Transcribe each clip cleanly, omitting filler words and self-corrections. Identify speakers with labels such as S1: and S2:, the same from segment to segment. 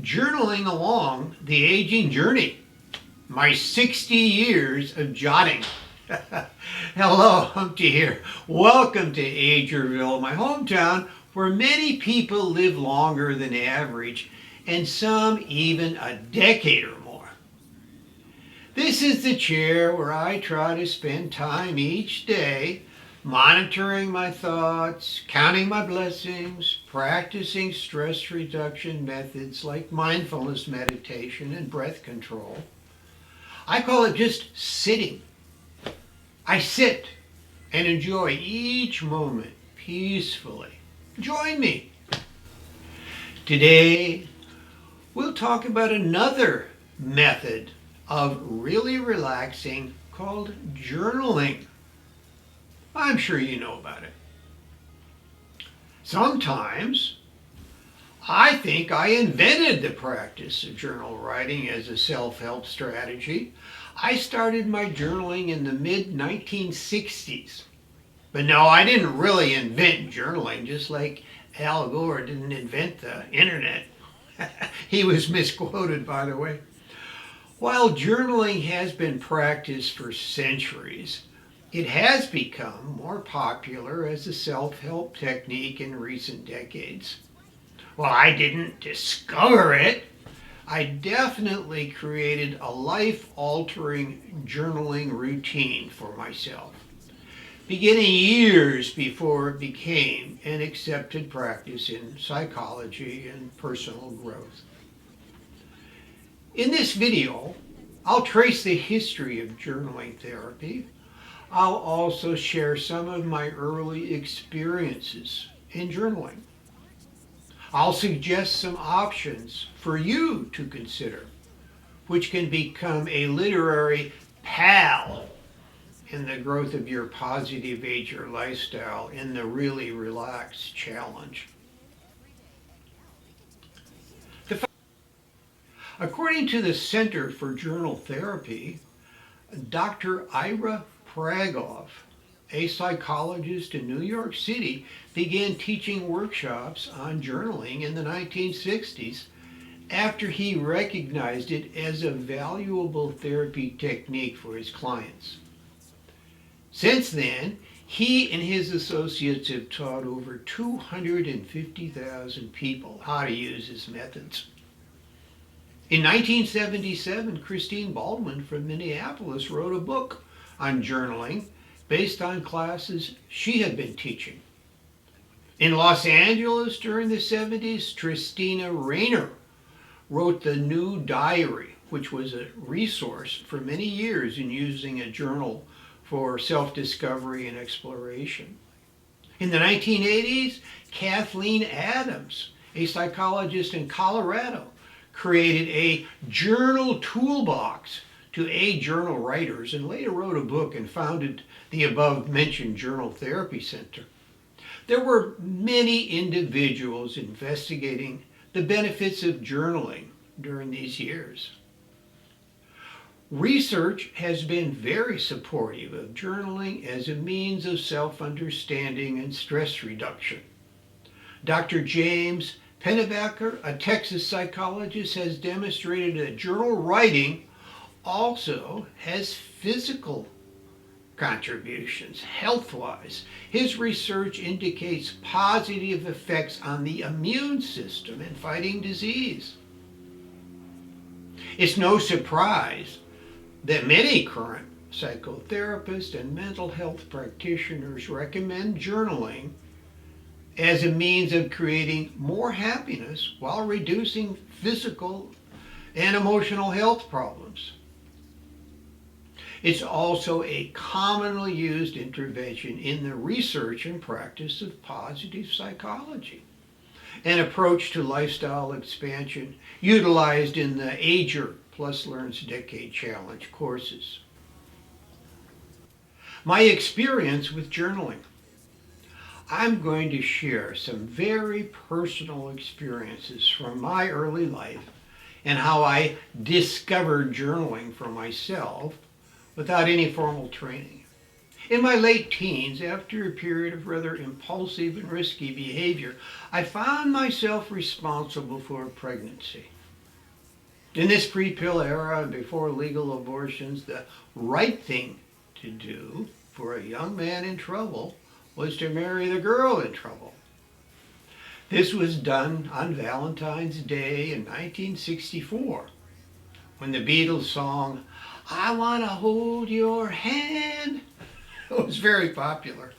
S1: journaling along the aging journey, my 60 years of jotting. Hello, Humpty here. Welcome to Agerville, my hometown, where many people live longer than average, and some even a decade or more. This is the chair where I try to spend time each day monitoring my thoughts, counting my blessings, practicing stress reduction methods like mindfulness meditation and breath control. I call it just sitting. I sit and enjoy each moment peacefully. Join me. Today, we'll talk about another method of really relaxing called journaling. I'm sure you know about it. Sometimes I think I invented the practice of journal writing as a self-help strategy. I started my journaling in the mid-1960s. But no, I didn't really invent journaling, just like Al Gore didn't invent the internet. He was misquoted, by the way. While journaling has been practiced for centuries, it has become more popular as a self-help technique in recent decades. Well, I didn't discover it. I definitely created a life-altering journaling routine for myself, beginning years before it became an accepted practice in psychology and personal growth. In this video, I'll trace the history of journaling therapy. I'll also share some of my early experiences in journaling. I'll suggest some options for you to consider, which can become a literary pal in the growth of your Positive AGER Lifestyle in the Really Relax Challenge. According to the Center for Journal Therapy, Dr. Ira Pragoff, a psychologist in New York City, began teaching workshops on journaling in the 1960s after he recognized it as a valuable therapy technique for his clients. Since then, he and his associates have taught over 250,000 people how to use his methods. In 1977, Christine Baldwin from Minneapolis wrote a book on journaling based on classes she had been teaching. In Los Angeles during the 70s, Tristina Rayner wrote The New Diary, which was a resource for many years in using a journal for self-discovery and exploration. In the 1980s, Kathleen Adams, a psychologist in Colorado, created a journal toolbox to aid journal writers and later wrote a book and founded the above-mentioned Journal Therapy Center. There were many individuals investigating the benefits of journaling during these years. Research has been very supportive of journaling as a means of self-understanding and stress reduction. Dr. James Pennebaker, a Texas psychologist, has demonstrated that journal writing also has physical contributions, health-wise. His research indicates positive effects on the immune system in fighting disease. It's no surprise that many current psychotherapists and mental health practitioners recommend journaling as a means of creating more happiness while reducing physical and emotional health problems. It's also a commonly used intervention in the research and practice of positive psychology, an approach to lifestyle expansion utilized in the AGER+LEARNS Decade Challenge courses. My experience with journaling. I'm going to share some very personal experiences from my early life and how I discovered journaling for myself without any formal training. In my late teens, after a period of rather impulsive and risky behavior, I found myself responsible for a pregnancy. In this pre-pill era and before legal abortions, the right thing to do for a young man in trouble was to marry the girl in trouble. This was done on Valentine's Day in 1964, when the Beatles song, "I Want to Hold Your Hand," was very popular.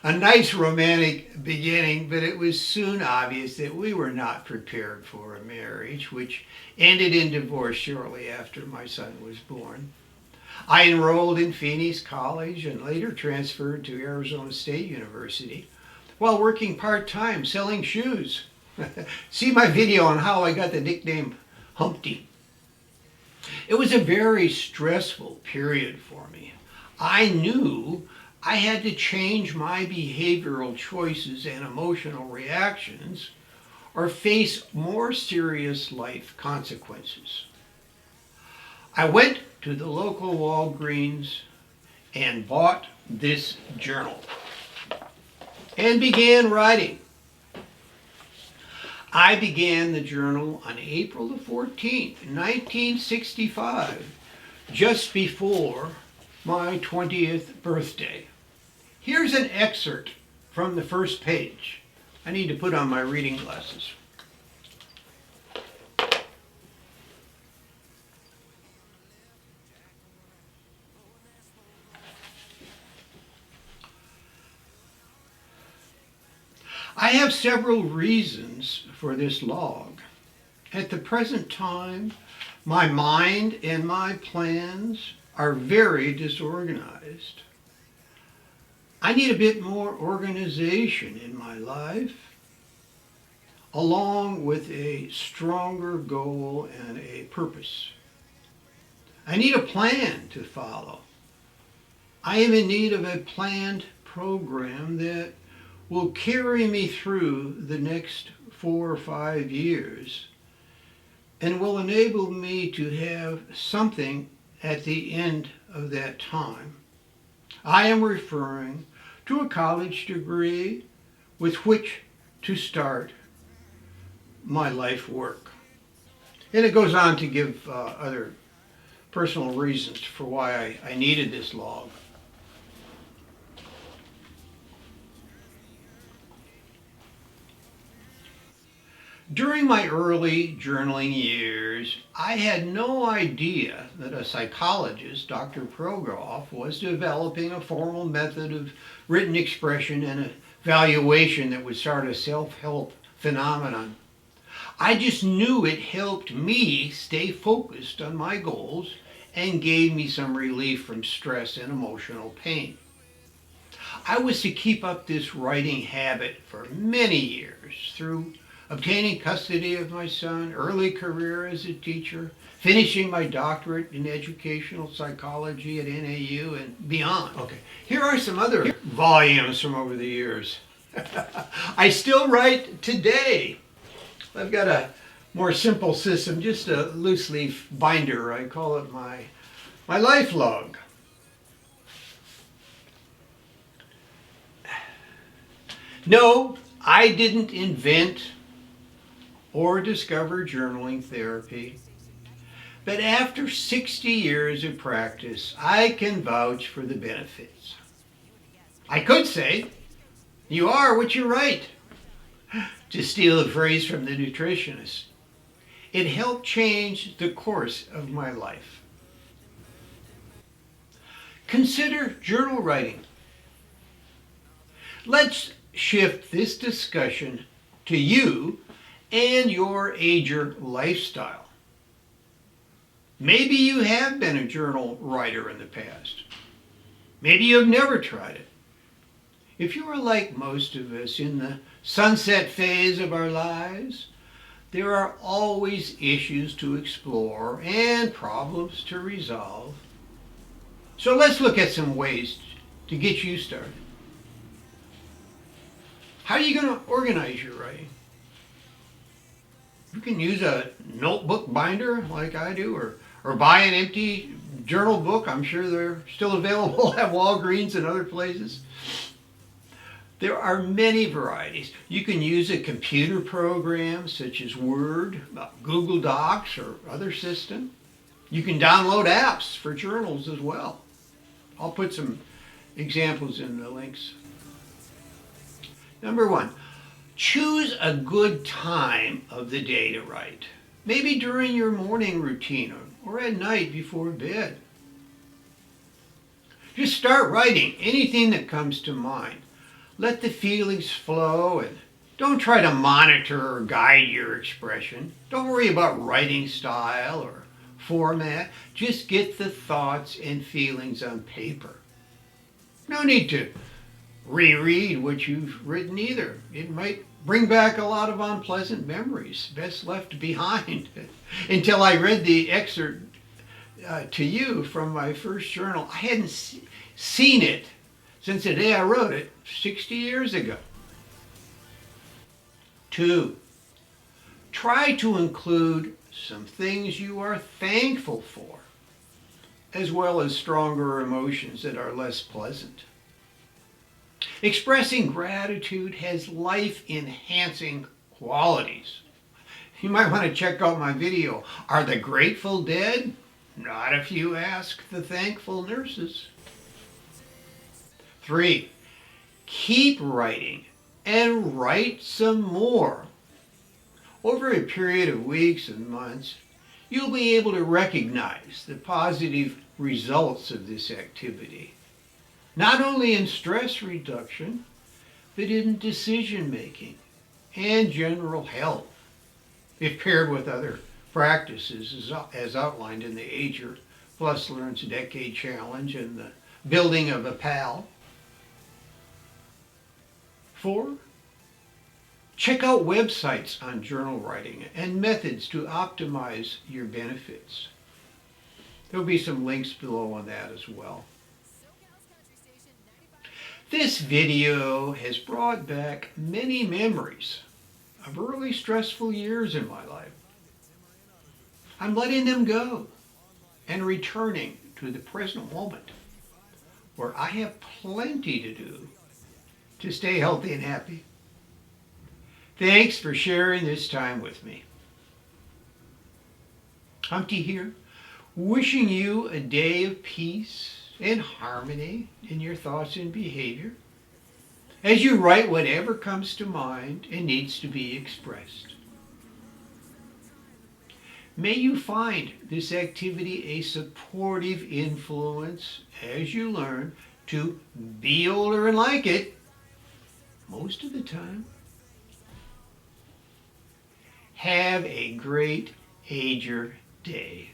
S1: A nice romantic beginning, but it was soon obvious that we were not prepared for a marriage, which ended in divorce shortly after my son was born. I enrolled in Phoenix College and later transferred to Arizona State University while working part-time selling shoes. See my video on how I got the nickname Humpty. It was a very stressful period for me. I knew I had to change my behavioral choices and emotional reactions or face more serious life consequences. I went to the local Walgreens and bought this journal and began writing. I began the journal on April the 14th, 1965, just before my 20th birthday. Here's an excerpt from the first page. I need to put on my reading glasses. I have several reasons for this log. At the present time, my mind and my plans are very disorganized. I need a bit more organization in my life, along with a stronger goal and a purpose. I need a plan to follow. I am in need of a planned program that will carry me through the next 4 or 5 years and will enable me to have something at the end of that time. I am referring to a college degree with which to start my life work. And it goes on to give other personal reasons for why I needed this log. During my early journaling years, I had no idea that a psychologist, Dr. Progoff, was developing a formal method of written expression and evaluation that would start a self-help phenomenon. I just knew it helped me stay focused on my goals and gave me some relief from stress and emotional pain. I was to keep up this writing habit for many years through obtaining custody of my son, early career as a teacher, finishing my doctorate in educational psychology at NAU and beyond. Okay, here are some other volumes from over the years. I still write today. I've got a more simple system, just a loose leaf binder. I call it my life log. No, I didn't invent or discover journaling therapy. But after 60 years of practice, I can vouch for the benefits. I could say, you are what you write, to steal a phrase from the nutritionist. It helped change the course of my life. Consider journal writing. Let's shift this discussion to you and your AGER lifestyle. Maybe you have been a journal writer in the past. Maybe you've never tried it. If you are like most of us in the sunset phase of our lives, there are always issues to explore and problems to resolve. So let's look at some ways to get you started. How are you going to organize your writing? You can use a notebook binder like I do, or buy an empty journal book. I'm sure they're still available at Walgreens and other places. There are many varieties. You can use a computer program such as Word, Google Docs, or other system. You can download apps for journals as well. I'll put some examples in the links. Number 1, choose a good time of the day to write. Maybe during your morning routine or at night before bed. Just start writing anything that comes to mind. Let the feelings flow and don't try to monitor or guide your expression. Don't worry about writing style or format. Just get the thoughts and feelings on paper. No need to reread what you've written either. It might bring back a lot of unpleasant memories, best left behind. Until I read the excerpt to you from my first journal, I hadn't seen it since the day I wrote it 60 years ago. 2, try to include some things you are thankful for, as well as stronger emotions that are less pleasant. Expressing gratitude has life-enhancing qualities. You might want to check out my video, Are the Grateful Dead? Not if you ask the thankful nurses. 3, keep writing and write some more. Over a period of weeks and months, you'll be able to recognize the positive results of this activity, not only in stress reduction, but in decision making and general health, if paired with other practices as outlined in the AGER+LEARNS Decade Challenge and the building of a PAL. 4, check out websites on journal writing and methods to optimize your benefits. There'll be some links below on that as well. This video has brought back many memories of early stressful years in my life. I'm letting them go and returning to the present moment, where I have plenty to do to stay healthy and happy. Thanks for sharing this time with me. Humpty here, wishing you a day of peace and harmony in your thoughts and behavior as you write whatever comes to mind and needs to be expressed. May you find this activity a supportive influence as you learn to be older and like it most of the time. Have a great AGER day.